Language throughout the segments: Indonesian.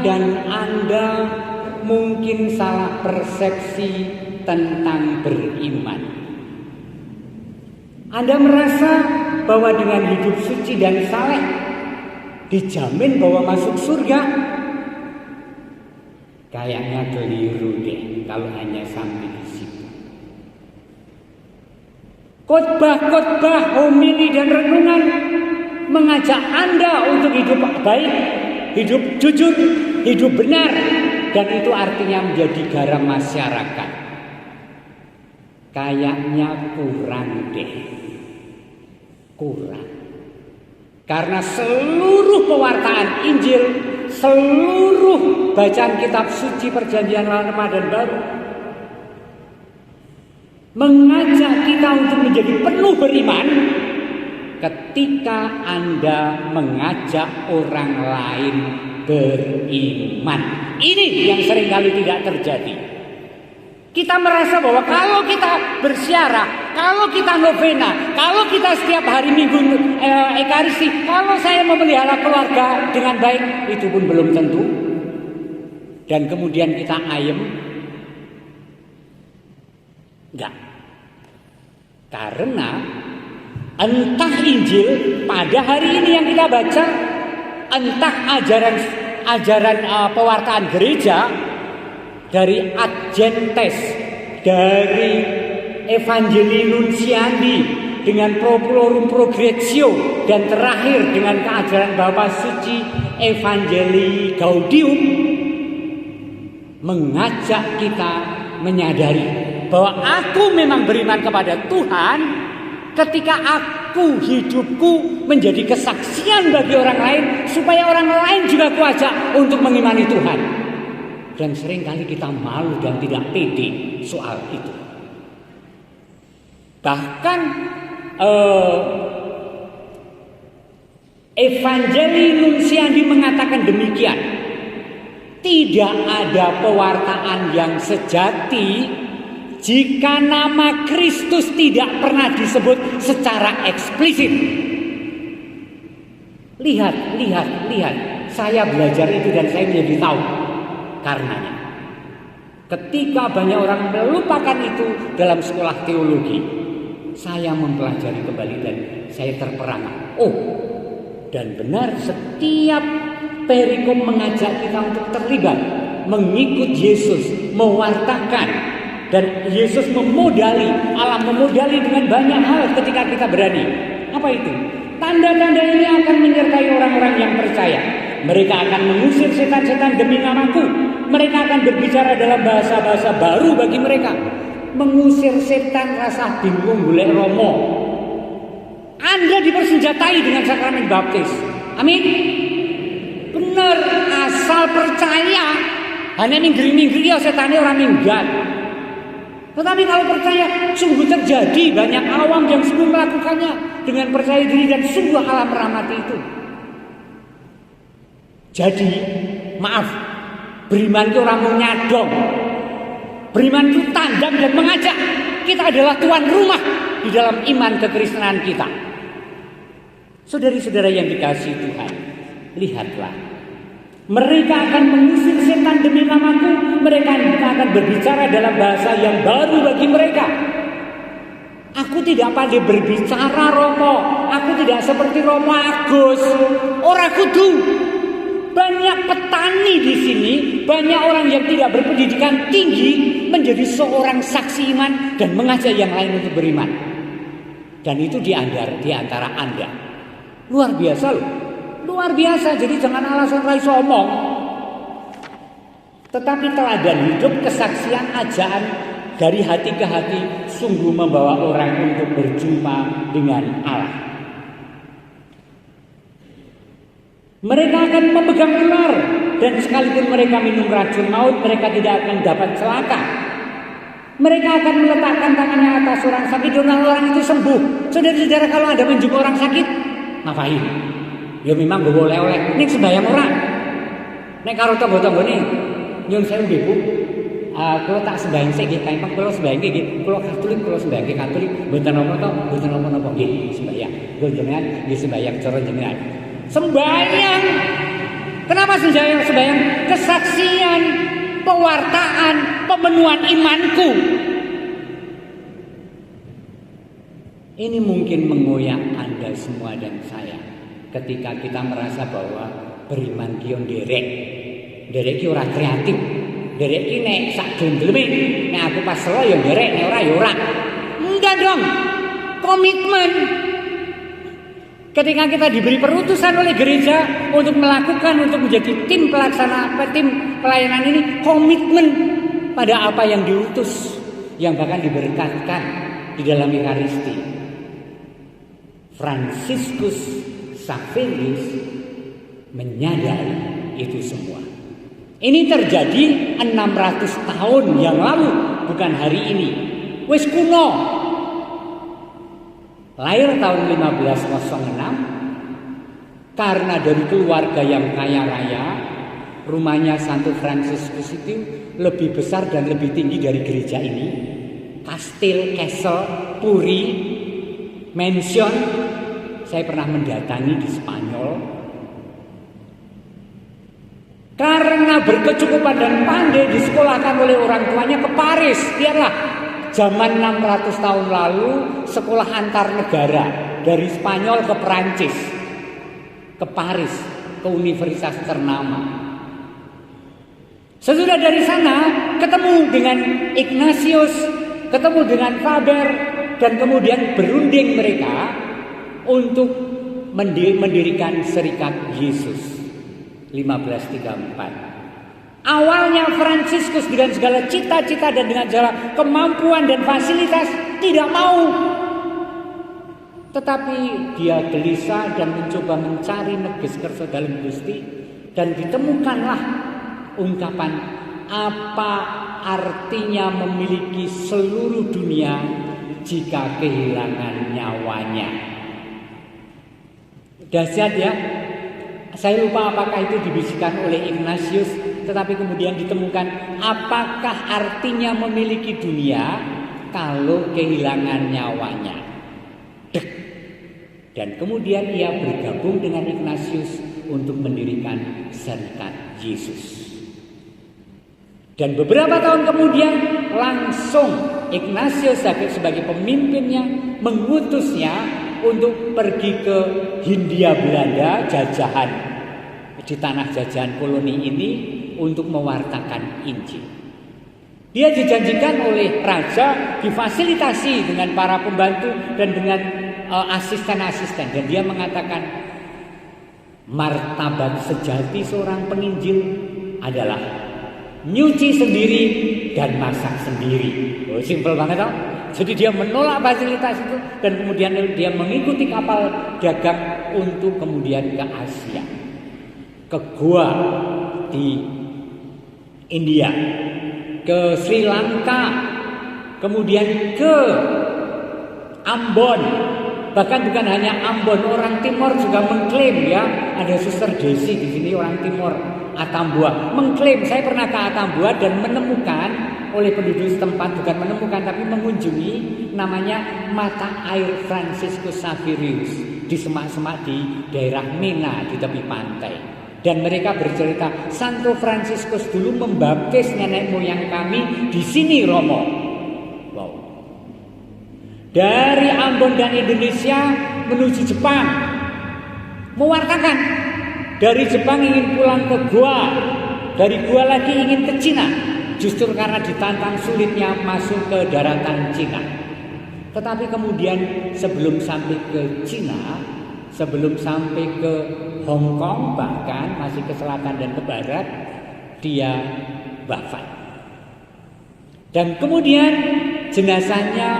dan Anda mungkin salah persepsi tentang beriman. Anda merasa bahwa dengan hidup suci dan saleh dijamin bahwa masuk surga. Kayaknya keliru deh kalau hanya sampai di situ. Khotbah-khotbah, homili dan renungan mengajak Anda untuk hidup baik, hidup jujur, hidup benar, dan itu artinya menjadi garam masyarakat. Kayaknya kurang deh. Kurang. Karena seluruh pewartaan Injil, seluruh bacaan kitab suci perjanjian lama dan baru mengajak kita untuk menjadi penuh beriman ketika Anda mengajak orang lain beriman. Ini yang seringkali tidak terjadi. Kita merasa bahwa kalau kita bersiarah, kalau kita novena, kalau kita setiap hari Minggu Ekaristi, kalau saya memelihara keluarga dengan baik, itu pun belum tentu. Dan kemudian kita ayem. Enggak. Karena entah Injil pada hari ini yang kita baca, entah ajaran pewartaan gereja, dari Ad Gentes, dari Evangelii Nuntiandi dengan Populorum Progressio, dan terakhir dengan keajaran Bapa Suci Evangelii Gaudium, mengajak kita menyadari bahwa aku memang beriman kepada Tuhan ketika hidupku menjadi kesaksian bagi orang lain, supaya orang lain juga kuajak untuk mengimani Tuhan. Dan seringkali kita malu dan tidak pede soal itu. Bahkan Evangelii Nuntiandi mengatakan demikian. Tidak ada pewartaan yang sejati jika nama Kristus tidak pernah disebut secara eksplisit. Lihat. Saya belajar itu dan saya menjadi tahu. Karenanya, ketika banyak orang melupakan itu dalam sekolah teologi, saya mempelajari kembali dan saya terperangah. Oh, dan benar setiap perikop mengajak kita untuk terlibat, mengikut Yesus, mewartakan. Dan Yesus memodali, Allah memodali dengan banyak hal ketika kita berani. Apa itu? Tanda-tanda ini akan menyertai orang-orang yang percaya. Mereka akan mengusir setan-setan demi namaku. Mereka akan berbicara dalam bahasa-bahasa baru bagi mereka. Mengusir setan rasa bingung golek romo. Anda dipersenjatai dengan sakramen baptis. Amin. Benar, asal percaya. Hanya minggir-minggir ya setannya orang minggat. Tetapi kalau percaya, sungguh terjadi. Banyak awam yang sungguh melakukannya dengan percaya diri dan sungguh Allah merahmati itu. Jadi, maaf, beriman itu orang mau nyadong. Beriman itu tandang dan mengajak. Kita adalah tuan rumah di dalam iman kekristenan kita. Saudari-saudara yang dikasihi Tuhan, lihatlah. Mereka akan mengusir setan demi namaku. Mereka akan berbicara dalam bahasa yang baru bagi mereka. Aku tidak pandai berbicara Romo. Aku tidak seperti Romo Agus. Ora kudu. Banyak petani di sini, banyak orang yang tidak berpendidikan tinggi menjadi seorang saksi iman dan mengajak yang lain untuk beriman. Dan itu di antara Anda. Luar biasa loh. Luar biasa. Jadi jangan alasan raiso omong. Tetapi teladan hidup, kesaksian, ajakan dari hati ke hati sungguh membawa orang untuk berjumpa dengan Allah. Mereka akan memegang ular dan sekalipun mereka minum racun maut, mereka tidak akan dapat celaka. Mereka akan meletakkan tangannya atas orang sakit dan orang itu sembuh. Saudara-saudara, kalau Anda menjumpai orang sakit, ngapain? Ya memang gue oleh-oleh. Ini sembahyang orang. Nek karo tonggo-tonggo nih, nyun sewu nggih Bu. Kalau tak sembahyang sik nggih, kayang kalau sembahyang nggih, kalau Katolik, kalau sembahyang Katolik, mboten napa-napa nggih sembahyang. Gue jenengan nggih sembahyang cara jenengan. Sembahyang Kenapa sembahyang? Kesaksian, pewartaan, pemenuhan imanku. Ini mungkin mengoyak Anda semua dan saya ketika kita merasa bahwa beriman ki nderek. Nderek ki ora kreatif. Nderek ki nek sak glem-gleme, nek aku pas selo ya nderek, nek ora ya ora. Enggak dong. Komitmen. Ketika kita diberi perutusan oleh gereja untuk melakukan, untuk menjadi tim pelaksana, tim pelayanan ini, komitmen pada apa yang diutus, yang bahkan diberkatkan di dalam Ekaristi. Fransiskus Xaverius menyadari itu semua. Ini terjadi 600 tahun yang lalu, bukan hari ini. Wis kuno. Lahir tahun 1506 karena dari keluarga yang kaya raya. Rumahnya Santo Fransiskus itu lebih besar dan lebih tinggi dari gereja ini. Kastil, castle, puri, mansion. Saya pernah mendatangi di Spanyol. Karena berkecukupan dan pandai disekolahkan oleh orang tuanya ke Paris. Lihatlah, zaman 600 tahun lalu sekolah antar negara dari Spanyol ke Perancis, ke Paris, ke universitas ternama. Sesudah dari sana ketemu dengan Ignatius, ketemu dengan Faber, dan kemudian berunding mereka untuk mendirikan Serikat Yesus 1534. Awalnya Fransiskus dengan segala cita-cita dan dengan segala kemampuan dan fasilitas tidak mau. Tetapi dia gelisah dan mencoba mencari neges kersa dalam Gusti, dan ditemukanlah ungkapan apa artinya memiliki seluruh dunia jika kehilangan nyawanya. Dahsyat ya. Saya lupa apakah itu dibisikkan oleh Ignatius, tetapi kemudian ditemukan apakah artinya memiliki dunia kalau kehilangan nyawanya. Dek. Dan kemudian ia bergabung dengan Ignatius untuk mendirikan Serikat Yesus. Dan beberapa tahun kemudian langsung Ignatius sebagai pemimpinnya mengutusnya untuk pergi ke Hindia Belanda, jajahan di tanah jajahan koloni ini, untuk mewartakan Injil. Dia dijanjikan oleh raja, difasilitasi dengan para pembantu dan dengan asisten-asisten, dan dia mengatakan martabat sejati seorang penginjil adalah nyuci sendiri dan masak sendiri. Oh, simpel banget toh. Jadi dia menolak fasilitas itu dan kemudian dia mengikuti kapal dagang untuk kemudian ke Asia, ke Goa di India, ke Sri Lanka, kemudian ke Ambon. Bahkan bukan hanya Ambon, orang Timor juga mengklaim ya. Ada Suster Desi di sini orang Timor, Atambua, mengklaim saya pernah ke Atambua dan menemukan oleh penduduk setempat, bukan menemukan tapi mengunjungi, namanya mata air Fransiskus Xaverius di semak-semak di daerah Mena di tepi pantai. Dan mereka bercerita Santo Fransiskus dulu membaptis nenek moyang kami di sini Romo. Wow. Dari Ambon dan Indonesia menuju Jepang, mewartakan. Dari Jepang ingin pulang ke Goa, dari Goa lagi ingin ke Cina. Justru karena ditantang sulitnya masuk ke daratan Cina. Tetapi kemudian sebelum sampai ke Cina, sebelum sampai ke Hong Kong, bahkan masih ke selatan dan ke barat, dia wafat. Dan kemudian jenazahnya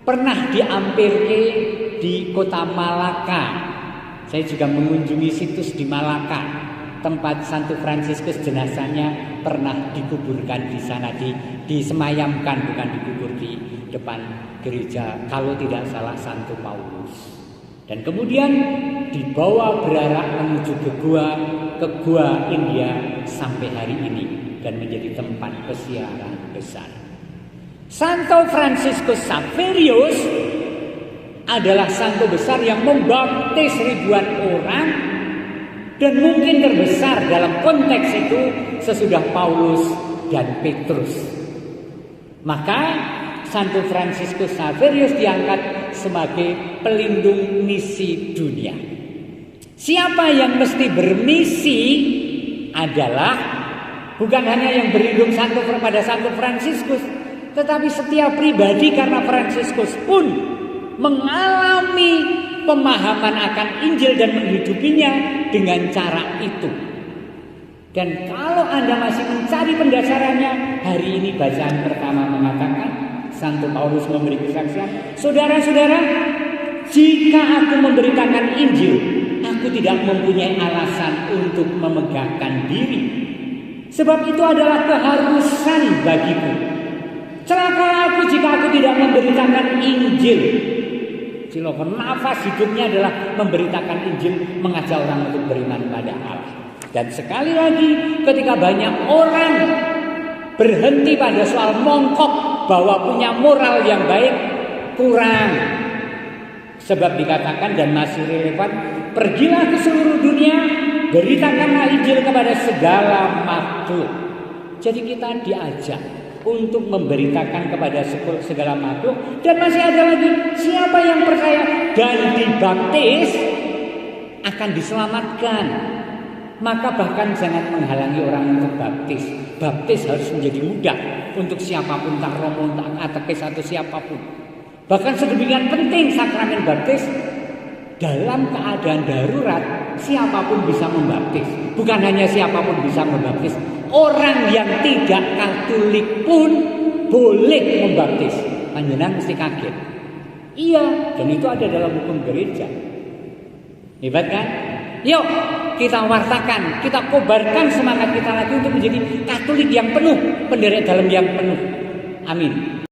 pernah diampirke di kota Malaka. Saya juga mengunjungi situs di Malaka, tempat Santo Fransiskus jenazahnya pernah dikuburkan di sana, disemayamkan, bukan dikubur di depan gereja, kalau tidak salah Santo Paulus. Dan kemudian dibawa berarak menuju ke Goa India sampai hari ini dan menjadi tempat pesiaran besar. Santo Fransiskus Xaverius adalah santo besar yang membaptis ribuan orang Dan mungkin terbesar dalam konteks itu sesudah Paulus dan Petrus. Maka Santo Fransiskus Xaverius diangkat sebagai pelindung misi dunia. Siapa yang mesti bermisi adalah bukan hanya yang berlindung pada Santo Fransiskus, tetapi setiap pribadi, karena Fransiskus pun mengalami pemahaman akan Injil dan menghidupinya dengan cara itu. Dan kalau Anda masih mencari pendasarannya, hari ini bacaan pertama mengatakan, Santo Paulus memberi kesaksian, saudara-saudara, jika aku memberitakan Injil, aku tidak mempunyai alasan untuk memegahkan diri. Sebab itu adalah keharusan bagiku. Celaka aku jika aku tidak memberitakan Injil. Ciloko nafas hidupnya adalah memberitakan Injil, mengajak orang untuk beriman pada Allah. Dan sekali lagi, ketika banyak orang berhenti pada soal mongkok bahwa punya moral yang baik, kurang. Sebab dikatakan dan masih relevan, pergilah ke seluruh dunia, beritakanlah Injil kepada segala makhluk. Jadi kita diajak untuk memberitakan kepada segala makhluk. Dan masih ada lagi, siapa yang percaya dan dibaptis akan diselamatkan. Maka bahkan jangan menghalangi orang untuk baptis. Baptis harus menjadi mudah untuk siapapun, entah romo, entah katekis atau siapapun. Bahkan sedemikian penting sakramen baptis, dalam keadaan darurat siapapun bisa membaptis. Bukan hanya siapapun bisa membaptis, orang yang tidak Katolik pun boleh membaptis. Panjenengan mesti kaget. Iya, dan itu ada dalam hukum gereja. Hebat kan? Yuk kita wartakan, kita kobarkan semangat kita lagi untuk menjadi Katolik yang penuh, penderet dalam yang penuh. Amin.